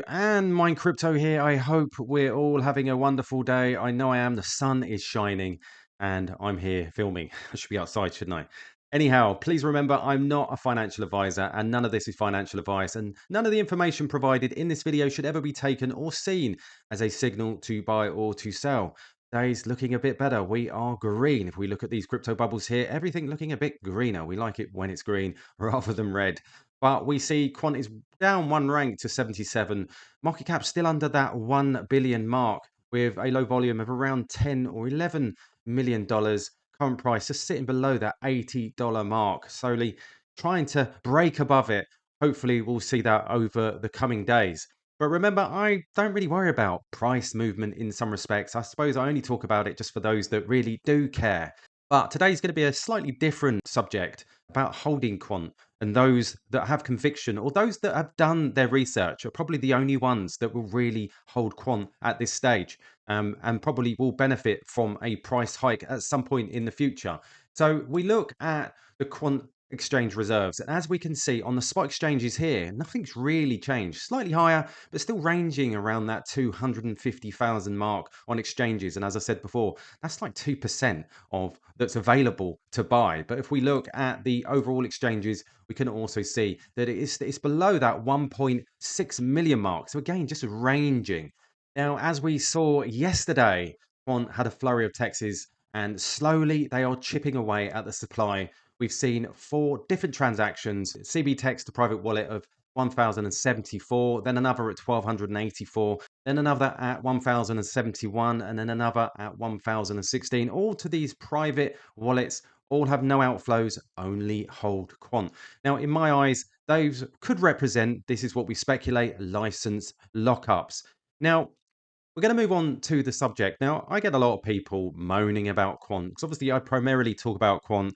And Mine Crypto here. I hope we're all having a wonderful day. I know I am. The sun is shining and I'm here filming. I should be outside, shouldn't I? Anyhow, please remember I'm not a financial advisor and none of this is financial advice, and none of the information provided in this video should ever be taken or seen as a signal to buy or to sell. Today's looking a bit better. We are green. If we look at these crypto bubbles here, everything looking a bit greener. We like it when it's green rather than red. But we see Quant is down one rank to 77. Market cap still under that 1 billion mark with a low volume of around 10 or 11 million dollars. Current price just sitting below that $80 mark, slowly trying to break above it. Hopefully, we'll see that over the coming days. But remember, I don't really worry about price movement in some respects. I suppose I only talk about it just for those that really do care. But today's going to be a slightly different subject about holding quant, and those that have conviction or those that have done their research are probably the only ones that will really hold quant at this stage, and probably will benefit from a price hike at some point in the future. So we look at the quant exchange reserves, and as we can see on the spot exchanges here, nothing's really changed. Slightly higher, but still ranging around that 250,000 mark on exchanges. And as I said before, that's like 2% of that's available to buy. But if we look at the overall exchanges, we can also see that it's below that 1.6 million mark. So again, just ranging. Now, as we saw yesterday, Quant had a flurry of texts, and slowly they are chipping away at the supply. We've seen 4 different transactions: CB text to private wallet of 1,074, then another at 1,284, then another at 1,071, and then another at 1,016. All to these private wallets, all have no outflows, only hold quant. Now, in my eyes, those could represent, this is what we speculate, license lockups. Now, we're going to move on to the subject. Now, I get a lot of people moaning about quant because obviously I primarily talk about quant,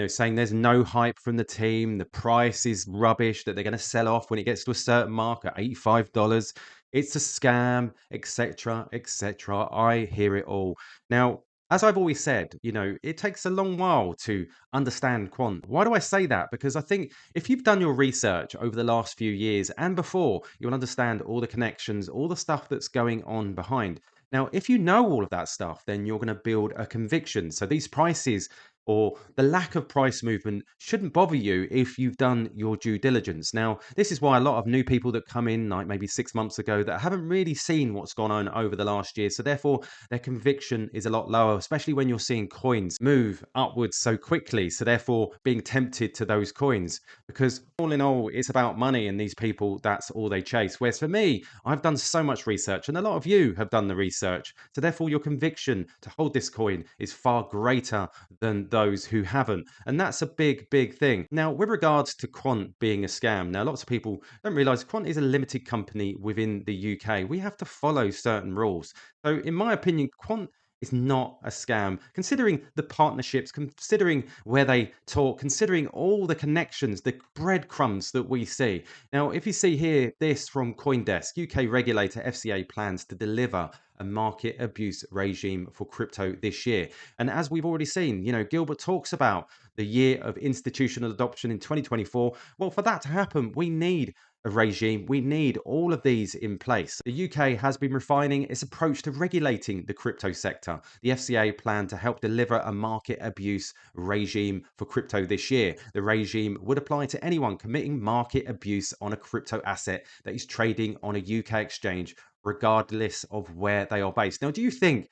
saying there's no hype from the team, the price is rubbish, that they're going to sell off when it gets to a certain mark at $85. It's a scam, etc., etc. I hear it all. Now, as I've always said, it takes a long while to understand quant. Why do I say that? Because I think if you've done your research over the last few years and before, you'll understand all the connections, all the stuff that's going on behind. Now, if you know all of that stuff, then you're going to build a conviction. So these prices or the lack of price movement shouldn't bother you if you've done your due diligence. Now, this is why a lot of new people that come in, like maybe 6 months ago, that haven't really seen what's gone on over the last year. So therefore, their conviction is a lot lower, especially when you're seeing coins move upwards so quickly. So therefore, being tempted to those coins, because all in all, it's about money, and these people, that's all they chase. Whereas for me, I've done so much research, and a lot of you have done the research. So therefore, your conviction to hold this coin is far greater than those who haven't. And that's a big, big thing. Now, with regards to Quant being a scam, now lots of people don't realize Quant is a limited company within the UK. We have to follow certain rules. So in my opinion, Quant is not a scam, considering the partnerships, considering where they talk, considering all the connections, the breadcrumbs that we see. Now, if you see here, this from CoinDesk, UK regulator FCA plans to deliver a market abuse regime for crypto this year. And as we've already seen, Gilbert talks about the year of institutional adoption in 2024. Well, for that to happen, we need a regime. We need all of these in place. The UK has been refining its approach to regulating the crypto sector. The FCA plan to help deliver a market abuse regime for crypto this year. The regime would apply to anyone committing market abuse on a crypto asset that is trading on a UK exchange, regardless of where they are based. Now, do you think,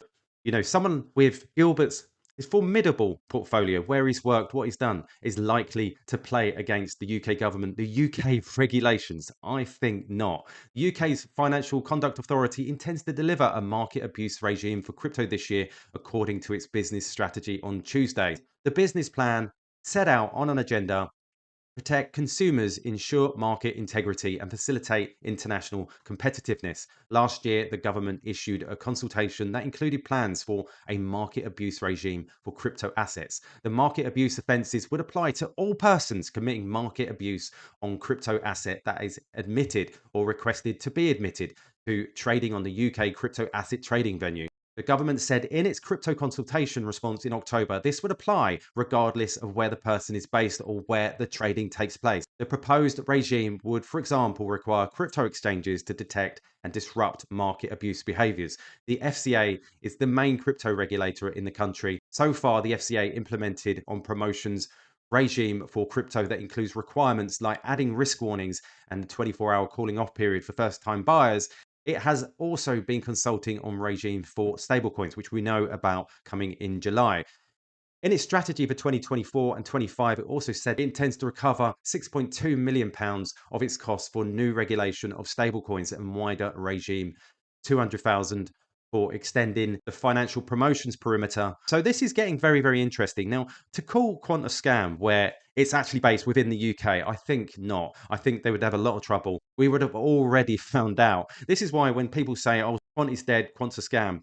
someone with Gilbert's his formidable portfolio, where he's worked, what he's done, is likely to play against the UK government, the UK regulations? I think not. The UK's Financial Conduct Authority intends to deliver a market abuse regime for crypto this year, according to its business strategy on Tuesday. The business plan set out on an agenda: protect consumers, ensure market integrity, and facilitate international competitiveness. Last year, the government issued a consultation that included plans for a market abuse regime for crypto assets. The market abuse offences would apply to all persons committing market abuse on crypto asset that is admitted or requested to be admitted to trading on the UK crypto asset trading venue. The government said in its crypto consultation response in October, this would apply regardless of where the person is based or where the trading takes place. The proposed regime would, for example, require crypto exchanges to detect and disrupt market abuse behaviors. The FCA is the main crypto regulator in the country. So far, the FCA implemented on promotions regime for crypto that includes requirements like adding risk warnings and the 24-hour cooling off period for first time buyers. It has also been consulting on regime for stablecoins, which we know about coming in July. In its strategy for 2024 and 25, it also said it intends to recover £6.2 million of its costs for new regulation of stablecoins and wider regime, 200,000 for extending the financial promotions perimeter. So this is getting very, very interesting. Now, to call Quant a scam where it's actually based within the UK, I think not. I think they would have a lot of trouble. We would have already found out. This is why when people say, oh, Quant is dead, Quant's a scam,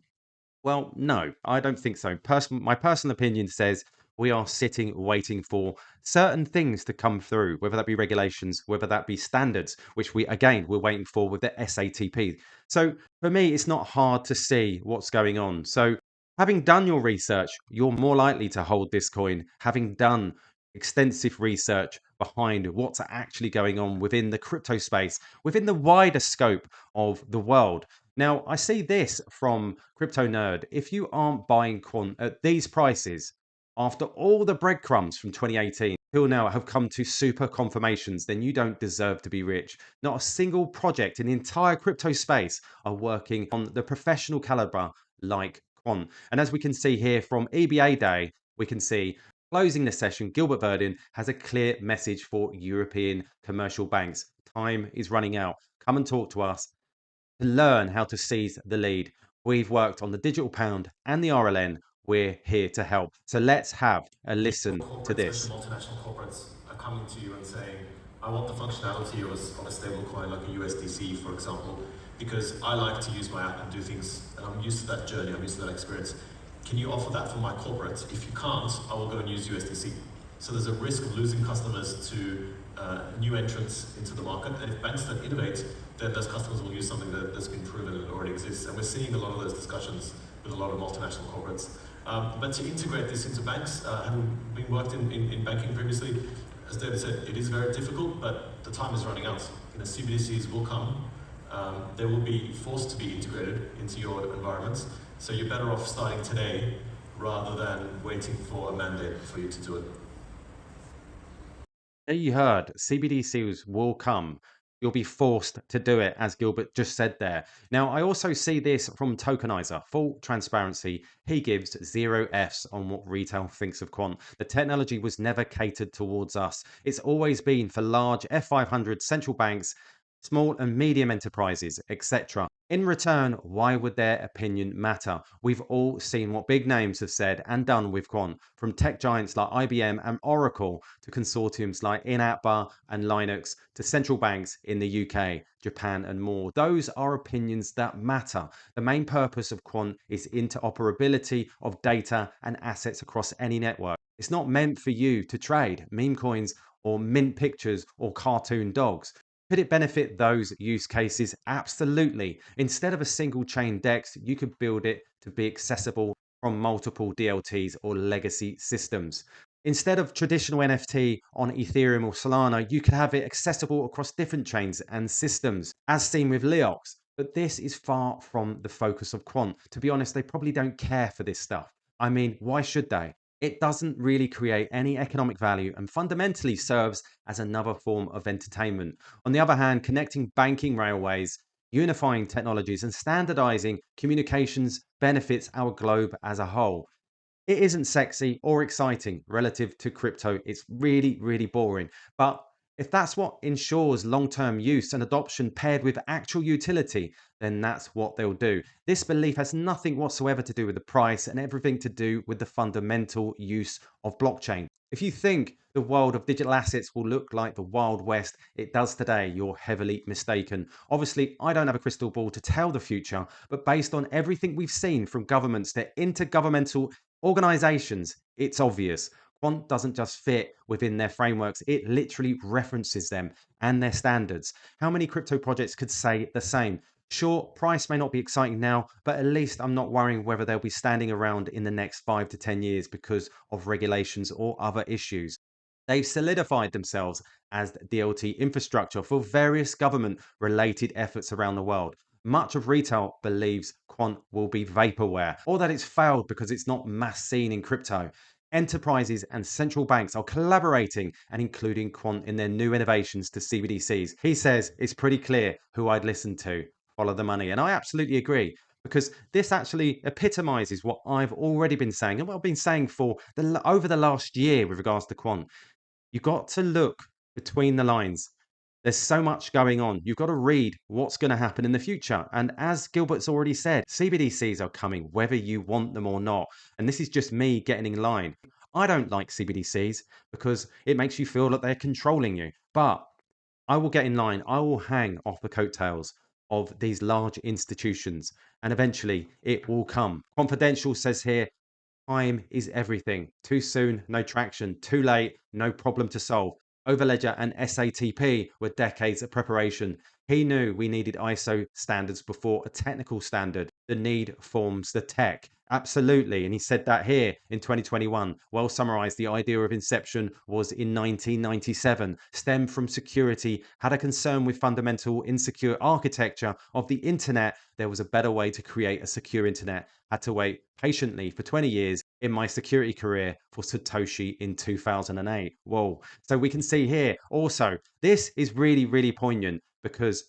well, no, I don't think so. My personal opinion says we are sitting waiting for certain things to come through, whether that be regulations, whether that be standards, which we're waiting for with the SATP. So for me, it's not hard to see what's going on. So having done your research, you're more likely to hold this coin, having done extensive research behind what's actually going on within the crypto space, within the wider scope of the world. Now, I see this from Crypto Nerd. If you aren't buying Quant at these prices, after all the breadcrumbs from 2018 till now have come to super confirmations, then you don't deserve to be rich. Not a single project in the entire crypto space are working on the professional caliber like Quant. And as we can see here from EBA Day, we can see closing the session, Gilbert Verdin has a clear message for European commercial banks. Time is running out. Come and talk to us to learn how to seize the lead. We've worked on the digital pound and the RLN. We're here to help. So let's have a listen to Corporates, this. especially multinational corporates, are coming to you and saying, I want the functionality of a stable coin like a USDC, for example, because I like to use my app and do things, and I'm used to that journey, I'm used to that experience. Can you offer that for my corporates? If you can't, I will go and use USDC. So there's a risk of losing customers to new entrants into the market, and if banks don't innovate, then those customers will use something that's been proven and already exists. And we're seeing a lot of those discussions with a lot of multinational corporates. But to integrate this into banks, having been worked in banking previously, as David said, it is very difficult, but the time is running out. CBDCs will come. They will be forced to be integrated into your environments. So you're better off starting today rather than waiting for a mandate for you to do it. There you heard, CBDCs will come. You'll be forced to do it, as Gilbert just said there. Now, I also see this from Tokenizer. Full transparency, he gives 0 Fs on what retail thinks of Quant. The technology was never catered towards us. It's always been for large F500 central banks, small and medium enterprises, etc. In return, why would their opinion matter? We've all seen what big names have said and done with Quant, from tech giants like IBM and Oracle to consortiums like InAtBar and Linux to central banks in the UK, Japan, and more. Those are opinions that matter. The main purpose of Quant is interoperability of data and assets across any network. It's not meant for you to trade meme coins or mint pictures or cartoon dogs. Could it benefit those use cases? Absolutely. Instead of a single chain DEX, you could build it to be accessible from multiple DLTs or legacy systems. Instead of traditional NFT on Ethereum or Solana, you could have it accessible across different chains and systems, as seen with Leox. But this is far from the focus of Quant. To be honest, they probably don't care for this stuff. I mean, why should they? It doesn't really create any economic value and fundamentally serves as another form of entertainment. On the other hand, connecting banking railways, unifying technologies, and standardizing communications benefits our globe as a whole. It isn't sexy or exciting relative to crypto. It's really, really boring. But if that's what ensures long-term use and adoption paired with actual utility, then that's what they'll do. This belief has nothing whatsoever to do with the price and everything to do with the fundamental use of blockchain. If you think the world of digital assets will look like the Wild West it does today, you're heavily mistaken. Obviously, I don't have a crystal ball to tell the future, but based on everything we've seen from governments to intergovernmental organizations, it's obvious. Quant doesn't just fit within their frameworks, it literally references them and their standards. How many crypto projects could say the same? Sure, price may not be exciting now, but at least I'm not worrying whether they'll be standing around in the next 5 to 10 years because of regulations or other issues. They've solidified themselves as DLT infrastructure for various government related efforts around the world. Much of retail believes quant will be vaporware or that it's failed because it's not mass seen in crypto. Enterprises and central banks are collaborating and including quant in their new innovations to CBDCs. He says it's pretty clear who I'd listen to. Follow the money. And I absolutely agree because this actually epitomizes what I've already been saying and what I've been saying for over the last year with regards to quant. You've got to look between the lines. There's so much going on. You've got to read what's going to happen in the future. And as Gilbert's already said, CBDCs are coming whether you want them or not. And this is just me getting in line. I don't like CBDCs because it makes you feel that they're controlling you. But I will get in line. I will hang off the coattails of these large institutions. And eventually it will come. Confidential says here, time is everything. Too soon, no traction. Too late, no problem to solve. Overledger and SATP were decades of preparation. He knew we needed ISO standards before a technical standard. The need forms the tech. Absolutely. And he said that here in 2021. Well summarized, the idea of inception was in 1997, stemmed from security, had a concern with fundamental insecure architecture of the internet. There was a better way to create a secure internet. Had to wait patiently for 20 years in my security career for Satoshi in 2008. Whoa. So we can see here also, this is really, really poignant because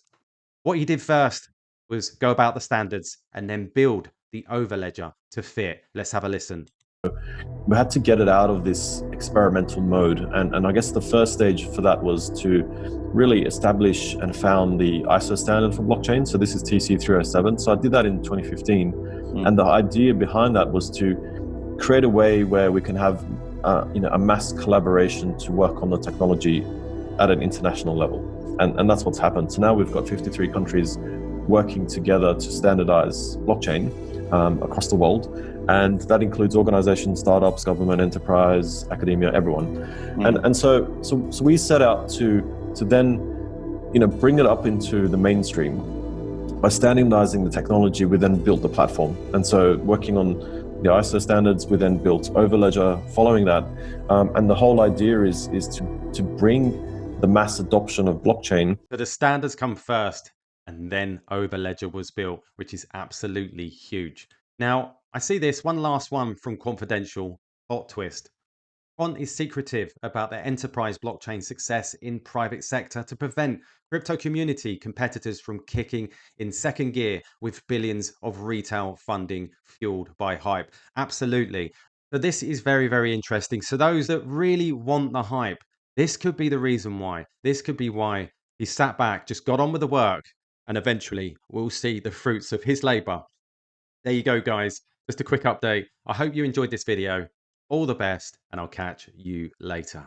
what he did first was go about the standards and then build the overledger to fit. Let's have a listen. We had to get it out of this experimental mode. And I guess the first stage for that was to really establish and found the ISO standard for blockchain. So this is TC307. So I did that in 2015. And the idea behind that was to create a way where we can have a mass collaboration to work on the technology at an international level. And that's what's happened. So now we've got 53 countries working together to standardize blockchain across the world. And that includes organizations, startups, government, enterprise, academia, everyone. And so we set out to then bring it up into the mainstream. By standardizing the technology, we then built the platform. And so working on the ISO standards, we then built Overledger following that. And the whole idea is to bring the mass adoption of blockchain. So the standards come first and then Overledger was built, which is absolutely huge. Now, I see this one last one from Confidential, plot twist. Quant is secretive about their enterprise blockchain success in private sector to prevent crypto community competitors from kicking in second gear with billions of retail funding fueled by hype. Absolutely. So this is very, very interesting. So those that really want the hype, this could be the reason why. This could be why he sat back, just got on with the work, and eventually we'll see the fruits of his labor. There you go, guys. Just a quick update. I hope you enjoyed this video. All the best, and I'll catch you later.